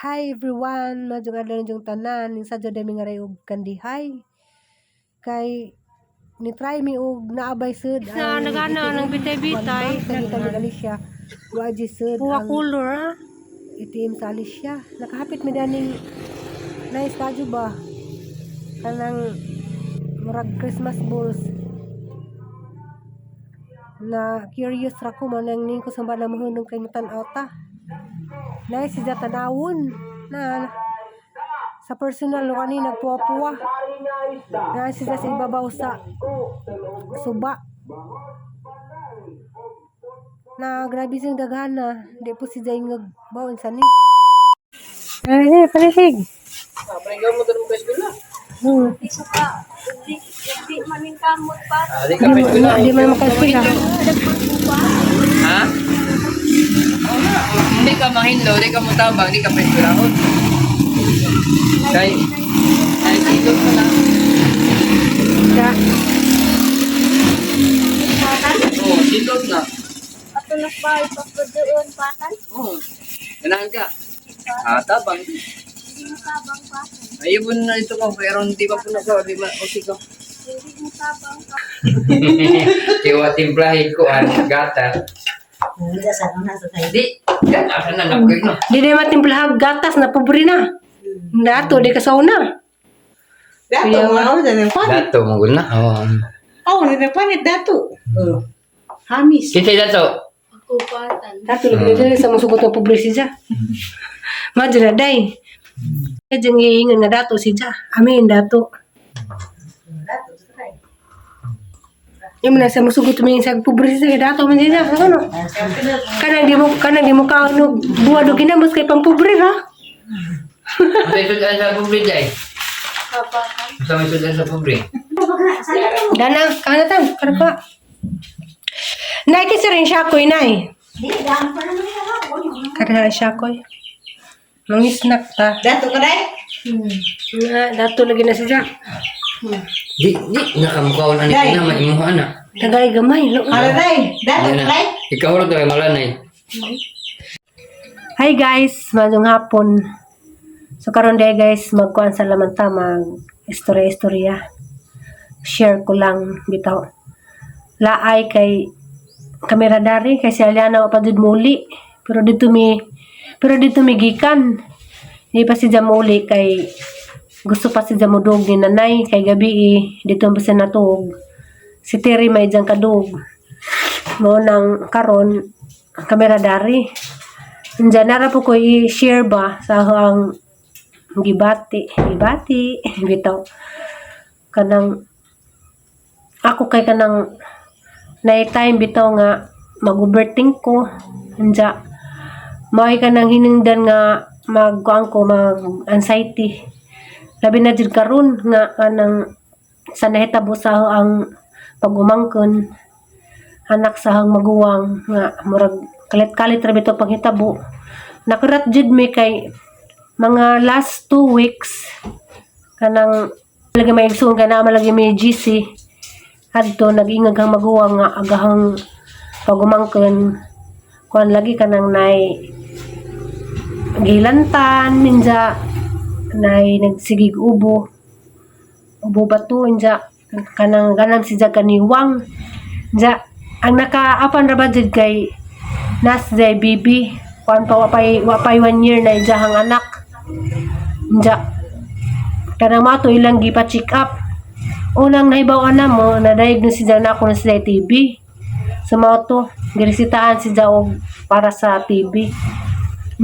Hi everyone, majung adlaw jung tanan, ning sadyo dami nga ray og kandihay. Kay ni try mi og naabay sud ang nagana ng bitay-bitay nagitali Alicia. Wa ji sud buwa ang color ha. itim sa Alicia. Nakahapit mi daning nice kadyo ba. Kanang murag Christmas balls. Na curious ra ko man ning ko samba na mahunong kay tan-aw ta. Nice siya tanawon na sa personal lo kani nagpuwa-puwa na siya sa ibabaw sa suba na grabe siyang daghana di po si Jay ngagbaon sa ni ay panisig Paringgaw mo tanong ka eskwela. isa ka di maning kamot pa Di ka pa eskwela. di man makasila Ha? Hindi ka mahinlo, di ka mutabang, di ka pa eskwela. Kay silog mo na. ka Oo, silog na. patulas bahay pagdoon patan Oo. Ganahan ka. Tabang. hindi mo tabang patan Ayun na ito ko, pero hindi pa po na ko. Di ba? Okay ko. hindi mo tabang pa Iwa timplahin ko ang gata. Di. Yan, asan na nakoy no? di na matimplahag gatas na pobre na dato di ka sauna Dato mau dari panit. Dato mo na. Oo. Oh, dari panit dato. Hamis. Kita dato. ako patan dato lagi dili sa masugot na pobre siya madra day kajang iingan nga dato siya amin dato yung na sa masugot tumingin sa pobre siya dato man siya ano kanang di mo kaunog buwa do ginamos kay pang pobre ha Ano yung sudan sa pobre dyan? kapatan Sa may sudan sa pobre? dana kanatan karpa nay kasi rin siya koy nay kada siya koy mang snack ta Dato kadai. nga dato lagi na siya Di, nakamukhaon ani Day. na maimuha na. tagay gamay no Ada dai. Dato Yan na. kadai. Ikaw rin tayo malanay. Hi guys, magong hapon. So karon day guys, magkuan sa laman ta mag istorya-istorya. Share ko lang bitaw. Laay kay kamera dari kay si Aliana wa pa jud muli. Pero dito mi gikan. Di pa si muli kay gusto pa si mudog ni nanay kay gabi dito pa siya natug. Si Terry may diyang kadug. Mo nang karon kamera dari. Diyan nara po ko i-share ba sa ang gibati bitaw kanang ako kay kanang night time bitaw nga mag-overthink ko unja may kanang hinungdan nga magkuan ko mag anxiety labi na jud karon nga kanang sa nahitabo sa ang pagumangkon anak sa hang maguwang nga murag kalit-kalit ra bitaw panghitabo nakurat jud mi kay mga last 2 weeks kanang lagi may igsoon kana malagi may GC adto nag-ingag ang maguwang nga agahang pagumangkon kuan lagi kanang nay gilantan ninja nay nagsigig ubo bato ninja kanang ganang si kaniwang ja ang nakaapan ra ba jud kay nas day bibi kuan pa wapay 1 year na ijahang anak ja kanang mato ilang gipa check up unang nahibaw-an na mo na diagnose siya na ako na sila TB sa mga to giresitahan siya og para sa TB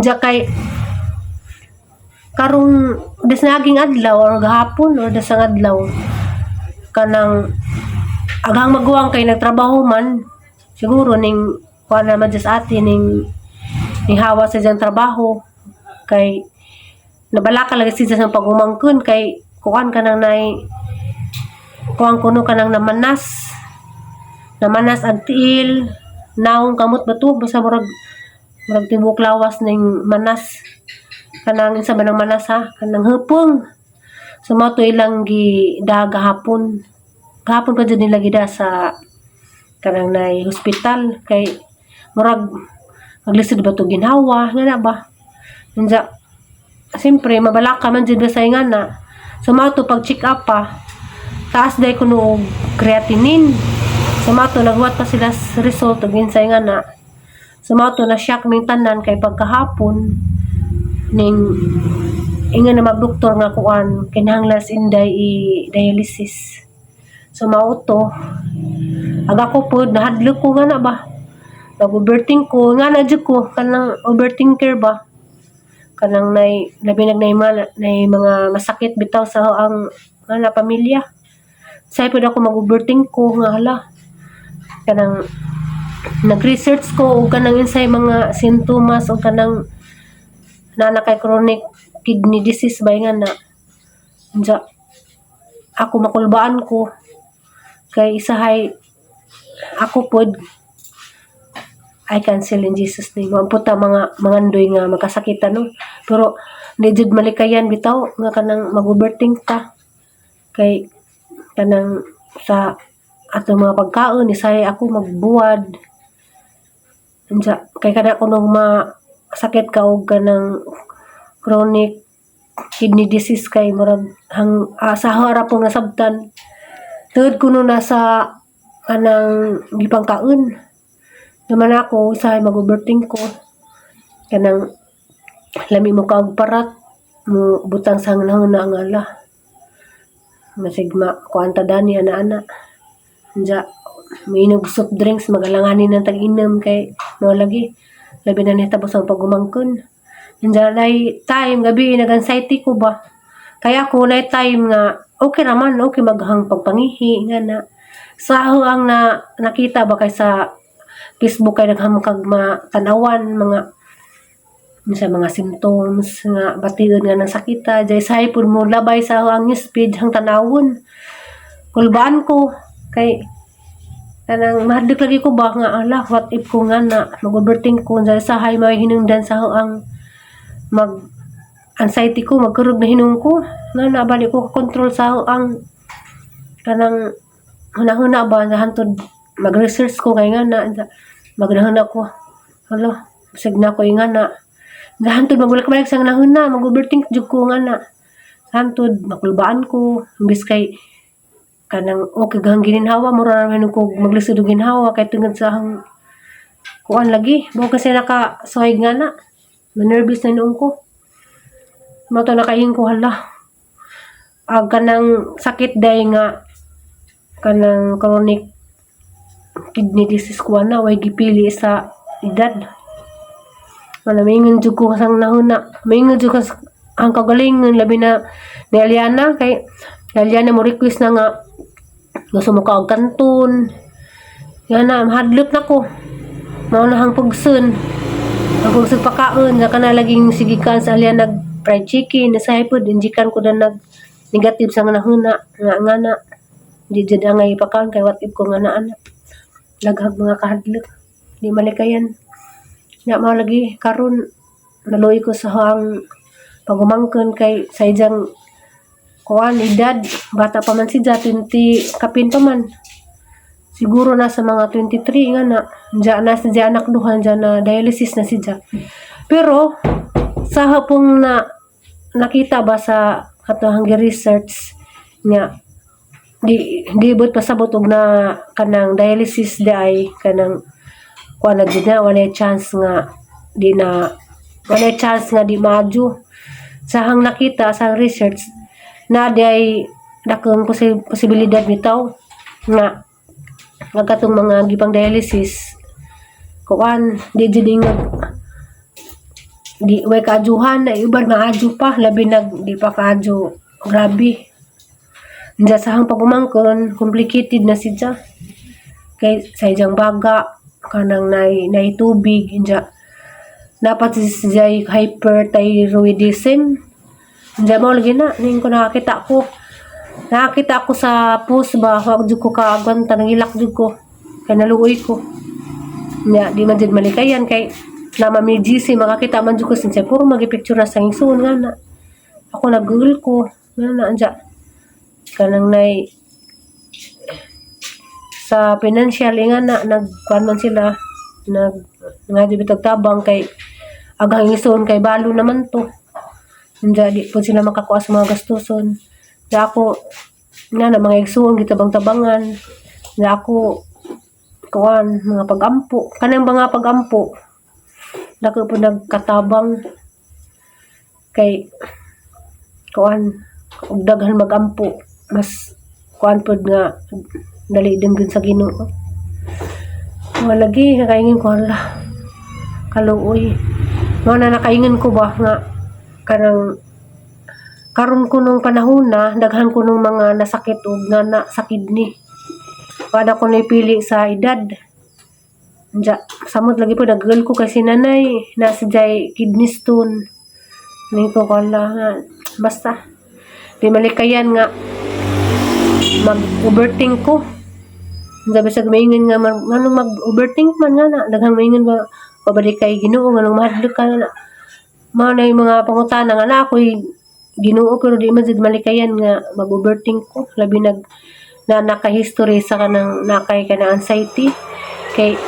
ja kay karong des naging adlaw or gahapon or desang adlaw kanang agang maguwang kay nagtrabaho man siguro ning kuan naman just ate ning hawa sa diyang trabaho kay nabalaka lagi siya sa pagumangkon kay kuan ka nang nay kuan kuno ka nang namanas ang tiil naong kamot bato basta murag tibok lawas ning manas kanang isa ba ng manas ha kanang hupong sumato ilang gi daga hapon pa jud nila gida sa kanang nay hospital kay murag maglisod ba to ginhawa nga na ba unja siyempre mabalaka man jud sa ingana. So mao to pag check up pa. Taas day kuno og creatinine. So mao to naghuwat pa sila sa result ug ginsay ingana. So mao to na shock ning tanan kay pagkahapon ning ingon na magdoktor nga kuan kinahanglan inday i-dialysis. So mao to aga ko pod nahadlok ko nga na ba. Nag-overthink ko nga na jud ko kanang overthinker ba. Kanang labi mga masakit bitaw sa ang nga pamilya. Say pod ako mag-overthink ko nga hala. Kanang nag-research ko og kanang insay mga sintomas o kanang na kay chronic kidney disease ba nga na. Diya, ako makulbaan ko kay isahay ako pod I cancel in Jesus name. Puta mga ndoy nga magkasakitan no. Pero di jud malikayan bitaw nga kanang mag-overthink ka. Kay kanang sa ato mga pagkaon isay ako magbuwad. Anja kay kana kuno masakit ka og kanang chronic kidney disease kay murag sa harap po nasabtan. Tuod kuno na sa kanang gipangkaon. Naman ako, sa mag-overthink ko. Kanang, lami mo ka og parat, mo butang sa hangnahon na ang ala. Masigma, kuanta dani, ana-ana. Diya, mainog soft drinks, magalanganin ng tag-inom kay mga lagi. Labi na nitapos ang pagumangkon. Diya, lay time, gabi, nag-anxiety ko ba? Kaya ako, lay time nga, okay naman, okay maghang pagpangihi, nga na. Sa ang nakita ba kay sa Facebook kay naghamkag matanawan mga symptoms nga batiyon nga ng sakita jay say pud mo labay sa ang speed hang tanawon kulbaan ko kay kanang mahadlok lagi ko ba nga ala what if ko nga na mag-overthink ko jay sahay may hinungdan sa ang mag anxiety ko magkurog na hinung ko nga nabalik ko control sa ang kanang hunahuna ba nga hantod mag-research ko kay nga na magnahan ako hala bisag na ko nga na hantod magbalik-balik sa nahuna mag-overthink jud ko nga na hantod makulbaan ko imbis kay kanang okay gang gininhawa mura na ko maglisod og ginhawa kay tungod sa hang kuan lagi mo kasi nakasuhig nga na nervous na noon ko mato nakaing ko hala kanang sakit day nga kanang chronic kidney disease ko na way gipili sa edad. Wala maingon jud ko sang nahuna. Maingon jud ko ang kagalingon labi na ni Aliana kay Aliana mo request na nga gusto mo ka og kanton. Yan na mahadlok na ko. Mao na hang pugson. Ang pugson pakaon nga kana laging sigikan sa Aliana nag fried chicken sa pod injikan ko na nag negative sang nahuna nga na di jud angay pakaon kay what if ko nga na anak. Laghag mga kahadlok di malikayan nga mao lagi karon naluoy ko sa hang pagumangkon kay sa ijang kuan edad bata pa man siya 20 kapin pa man siguro na sa mga 23 nga na diya na siya anak duhan diya na dialysis na siya pero sa hapong nakita ba sa katuhang research nga di but pasabot og na kanang dialysis di ay kanang kuan na jud na wala chance nga di maadyo sa hang nakita sa research na di ay dakong posibilidad bitaw nga katong mga gipang dialysis kuan di jud di way kaajuhan na iban nga adyo pa labi di pa kaadyo grabe. Diya sa hang pagumangkon, complicated na siya. Kay sa ijang baga, kanang nay tubig, diya. Dapat siya hyperthyroidism. Diya mo lagi na, ning ko nakakita ko sa post ba, wag jud ko kaagwanta, nangilak jud ko. Kay naluoy ko. Diya, di man jud malikayan, kay nama may GC, makakita man jud ko siya, puro magipicture na sa ngison nga na. Ako nag-google ko, nga na, diya. Kanang sa financial nga na nagkuan man sila nga di bitag tabang kay agang ison kay balo naman to Hindi di po sila makakuha sa mga gastuson. Da ako na mga igsuon gitabang-tabangan. Da ako kuan mga pagampo. Kanang mga pagampo. Dako po nagkatabang kay kuan ug daghan magampo mas kuan pod nga dali din gud sa Ginoo. Wala lagi nakaingin ko hala. Kaluoy. Mo na nakaingin ko ba nga kanang karon ko nung panahon na daghan ko nung mga nasakit ug nga na sa kidney. Kada ko napili sa edad. Diya, samot lagi po nag-girl ko kasi nanay nasa jay kidney stone. Ning ko kala nga basta di malikayan nga mag-overthink ko. Sabi sa maingin nga manong mag-overthink man nga na daghang maingin ba pabalik kay Ginoo nganong mahadlok ka na. Mao na yung mga pangutana nga na ako'y Ginoo pero di man jud malikayan nga mag-overthink ko labi na naka-history sa kanang nakay kanang anxiety kay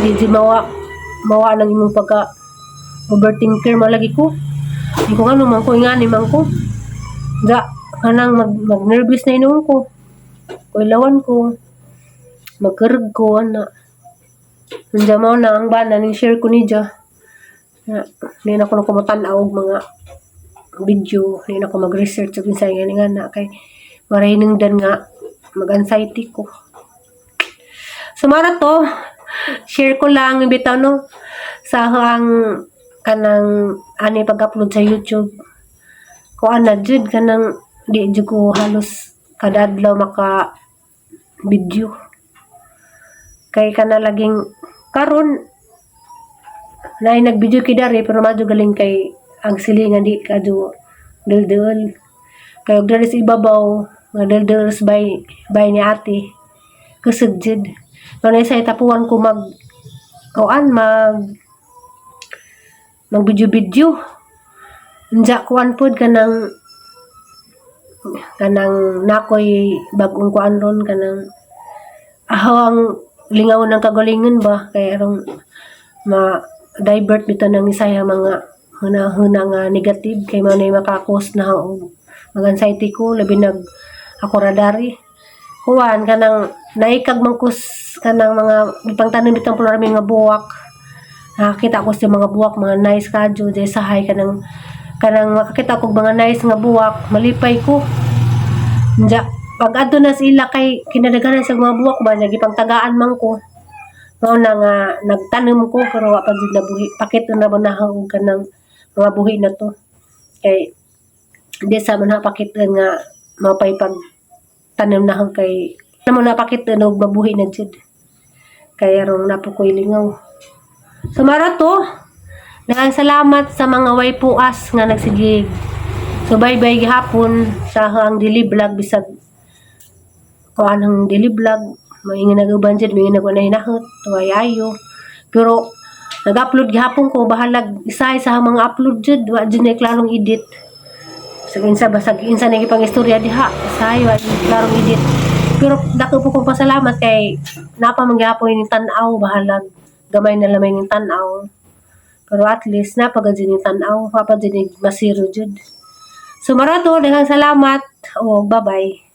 di mawa lang imong pagka overthinker malagi ko. Di ko ano man ko ingani man ko. Da kanang mag-nervous na inuon ko. Kuilawan ko. Magkarag ko ana. Nandiyan mo na ang bana ning share ko ni Ja. Hindi na ko kumatan-aw og mga video, hindi na ko mag-research ug insay nga na kay maray dan nga mag-anxiety ko. Sumara to, share ko lang bitaw no sa ang kanang ani pag-upload sa YouTube. Ko ana jud kanang di jud ko halos kada adlaw maka video. Kay kana laging karon na nag-video kidari pero madyo galing kay ang silingan di kadyo dul-dul. Kay og diri sa ibabaw nga dul-dul by ni ate. Kusog jud. Kanay sa tapuan ko mag video. Unja kuan pod kanang nakoy bag-ong kuan ron kanang ahawang lingaw ng kagalingon ba kay arong ma-divert bitaw ng isaya mga huna nga negative kay manay makakos na og mag-anxiety ko labi ako radari kuan kanang naikag mangkus kanang mga ipangtanom bitang pularami nga buwak. Nakakita ko sa mga buwak mga nice kadyo jay sahay kanang makakita ko mga nice nga buwak malipay ko. Nja pag adto na sila kay kinadaganan sa mga buwak ba nagipangtagaan man ko. Mao na nga nagtanom ko pero wa pa jud nabuhi. Pakit na ba nahang kanang mga buhi na to. Kay di sa man pakit nga mapay pag tanom na kay namo napakit og mabuhi na jud. Kaya rong napukoy lingaw. Sumara to. Daghang salamat sa mga way puas nga nagsigig. So bye-bye gihapon sa ang daily vlog bisag kuan ang daily vlog maingin nag-uban jud maingin na hinahot tuway ayo. Pero nag-upload gihapon ko bahalag isa sa mga upload jud wa jud na klarong edit. So insa na gipang istorya diha say wa klarong edit. Pero dako po kong pasalamat kay napa man gihapon ni tan-aw bahalag gamay na lamay ning tan-aw. Pero at least napagad jud ni tan-aw, papa jud ni masiro jud. So marato daghang salamat. Oh, bye-bye.